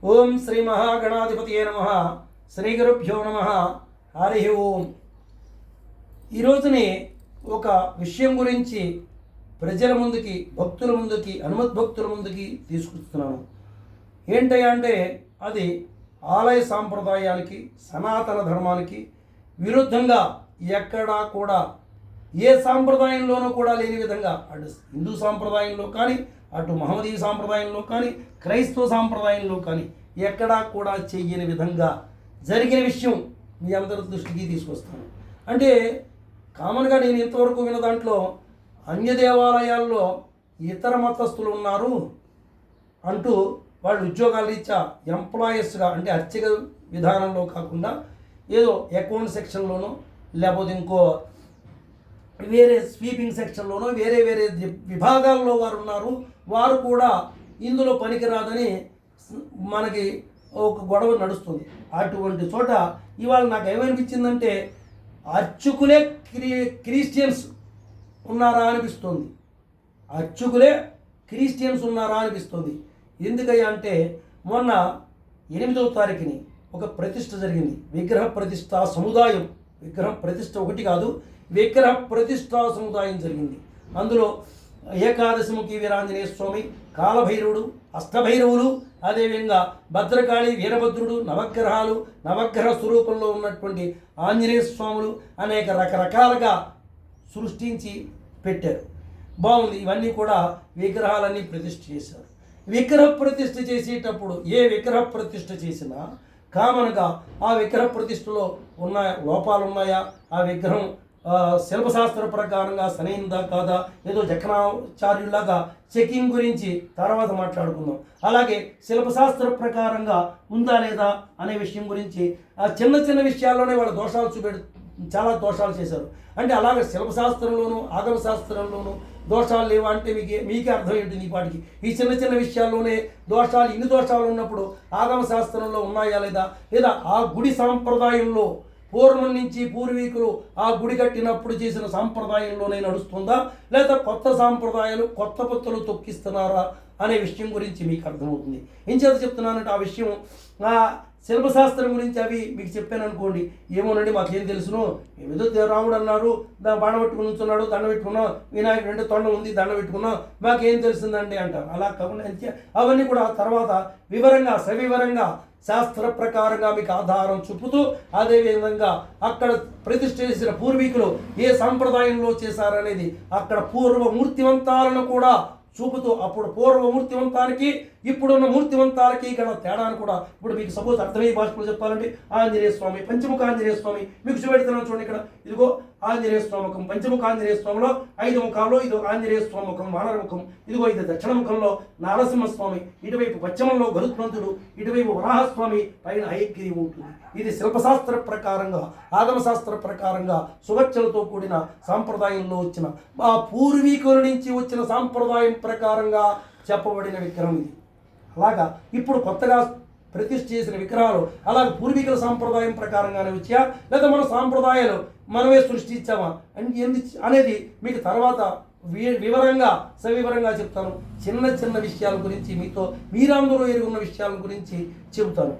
ఓం శ్రీ మహాగణాధిపతియే నమః. శ్రీ గురుభ్యో నమః. హరి ఓం. ఈరోజుని ఒక విషయం గురించి ప్రజల ముందుకి, భక్తుల ముందుకి, హనుమద్భక్తుల ముందుకి తీసుకొస్తున్నాను. ఏంటయ్యా అంటే అది ఆలయ సాంప్రదాయానికి, సనాతన ధర్మానికి విరుద్ధంగా ఎక్కడా కూడా ఏ సాంప్రదాయంలోనూ కూడా లేని విధంగా అటు హిందూ సాంప్రదాయంలో కానీ, అటు మహమ్మదీయ సాంప్రదాయంలో కానీ, క్రైస్తవ సాంప్రదాయంలో కానీ ఎక్కడా కూడా చెయ్యని విధంగా జరిగిన విషయం మీ అందరి దృష్టికి తీసుకొస్తాను. అంటే కామన్గా నేను ఇంతవరకు విన్న దాంట్లో అన్య దేవాలయాల్లో ఇతర మతస్థులు ఉన్నారు అంటూ వాళ్ళు ఉద్యోగాల రీత్యా ఎంప్లాయీస్గా, అంటే అర్చక విధానంలో కాకుండా ఏదో అకౌంట్ సెక్షన్లోనో లేకపోతే ఇంకో వేరే స్వీపింగ్ సెక్షన్లోనో వేరే వేరే విభాగాల్లో వారు ఉన్నారు, వారు కూడా ఇందులో పనికిరాదని మనకి ఒక గొడవ నడుస్తుంది. అటువంటి చోట ఇవాళ నాకు ఏమనిపించిందంటే అర్చకులే క్రిస్టియన్స్ ఉన్నారా అనిపిస్తుంది. అర్చకులే క్రిస్టియన్స్ ఉన్నారా అనిపిస్తుంది. ఎందుకయ్యా అంటే మొన్న 8వ తారీఖుని ఒక ప్రతిష్ఠ జరిగింది. విగ్రహ ప్రతిష్ఠా సముదాయం, విగ్రహం ప్రతిష్ఠ ఒకటి కాదు, విగ్రహ ప్రతిష్ఠా సముదాయం జరిగింది. అందులో ఏకాదశముఖి వీరాంజనేయ స్వామి, కాలభైరవుడు, అష్టభైరవులు, అదేవిధంగా భద్రకాళి, వీరభద్రుడు, నవగ్రహాలు, నవగ్రహ స్వరూపంలో ఉన్నటువంటి ఆంజనేయ స్వాములు అనేక రకరకాలుగా సృష్టించి పెట్టారు. బాగుంది. ఇవన్నీ కూడా విగ్రహాలన్నీ ప్రతిష్ఠ చేశారు. విగ్రహ ప్రతిష్ఠ చేసేటప్పుడు ఏ విగ్రహ ప్రతిష్ఠ చేసినా కామన్గా ఆ విగ్రహ ప్రతిష్ఠలో ఉన్న లోపాలు ఉన్నాయా, ఆ విగ్రహం శిల్పశాస్త్ర ప్రకారంగా సరైనదా కాదా, ఏదో జకనాచార్యులాగా చెకింగ్ గురించి తర్వాత మాట్లాడుకుందాం. అలాగే శిల్పశాస్త్ర ప్రకారంగా ఉందా లేదా అనే విషయం గురించి ఆ చిన్న చిన్న విషయాల్లోనే వాళ్ళ దోషాలు చాలా దోషాలు చేశారు. అంటే అలాగే శిల్పశాస్త్రంలోనూ ఆగమ శాస్త్రంలోనూ దోషాలు లేవా అంటే మీకే అర్థమేంటి ఈ పాటికి? ఈ చిన్న చిన్న విషయాల్లోనే దోషాలు, ఇన్ని దోషాలు ఉన్నప్పుడు ఆగమ శాస్త్రంలో ఉన్నాయా లేదా, లేదా ఆ గుడి సాంప్రదాయంలో పూర్వం నుంచి పూర్వీకులు ఆ గుడి కట్టినప్పుడు చేసిన సాంప్రదాయంలోనే నడుస్తుందా, లేదా కొత్త సాంప్రదాయాలు కొత్త పొత్తులు తొక్కిస్తున్నారా అనే విషయం గురించి మీకు అర్థమవుతుంది. ఏం చేత చెప్తున్నానంటే ఆ విషయం శిల్పశాస్త్రం గురించి అవి మీకు చెప్పాను అనుకోండి, ఏమోనండి మాకేం తెలుసును, ఏదో రాముడు అన్నారు, బాణ పెట్టుకుని ఉంచున్నాడు, దండ పెట్టుకున్నాం, వినాయకుడు అంటే తొండ ఉంది, దండ పెట్టుకున్నాం, మాకేం తెలిసిందండి అంటారు. అలా కాకుండా అవన్నీ కూడా తర్వాత వివరంగా సవివరంగా శాస్త్ర ప్రకారంగా మీకు ఆధారం చూపుతూ, అదేవిధంగా అక్కడ ప్రతిష్ఠ చేసిన పూర్వీకులు ఏ సంప్రదాయంలో చేశారనేది అక్కడ పూర్వ మూర్తివంతాలను కూడా చూపుతూ, అప్పుడు పూర్వ మూర్తివంతానికి ఇప్పుడున్న మూర్తివంతాలకి గల తేడాను కూడా ఇప్పుడు మీకు సపోజ్ అర్థమయ్యే భాషలో చెప్పాలంటే ఆంజనేయ స్వామి, పంచముఖ ఆంజనేయ స్వామి మీకు చూపెడుతున్నాను చూడండి. ఇక్కడ ఇదిగో ఆంజనేయ స్వామి ముఖం, పంచముఖ ఆంజనేయ స్వామిలో 5 ముఖాల్లో ఇది ఆంజనేయ స్వామి ముఖం, వానర ముఖం. ఇదిగో ఇది దక్షిణ ముఖంలో నారసింహస్వామి, ఇటువైపు పశ్చిమంలో గరుత్మంతుడు, ఇటువైపు వరాహస్వామి, పైన హయగ్రీవి ఉంటుంది. ఇది శిల్పశాస్త్ర ప్రకారంగా, ఆగమశాస్త్ర ప్రకారంగా సువచ్చలతో కూడిన సాంప్రదాయంలో వచ్చిన ఆ పూర్వీకుల నుంచి వచ్చిన సాంప్రదాయం ప్రకారంగా చెప్పబడిన విగ్రహం ఇది. అలాగా ఇప్పుడు కొత్తగా ప్రతిష్ఠ చేసిన విగ్రహాలు అలాగే పూర్వీకుల సాంప్రదాయం ప్రకారంగానే వచ్చా, లేదా మన సాంప్రదాయాలు మనమే సృష్టించామా అనేది మీకు తర్వాత వివరంగా సవివరంగా చెప్తాను. చిన్న చిన్న విషయాల గురించి మీతో మీరందరూ ఎరుగున్న విషయాల గురించి చెబుతాను.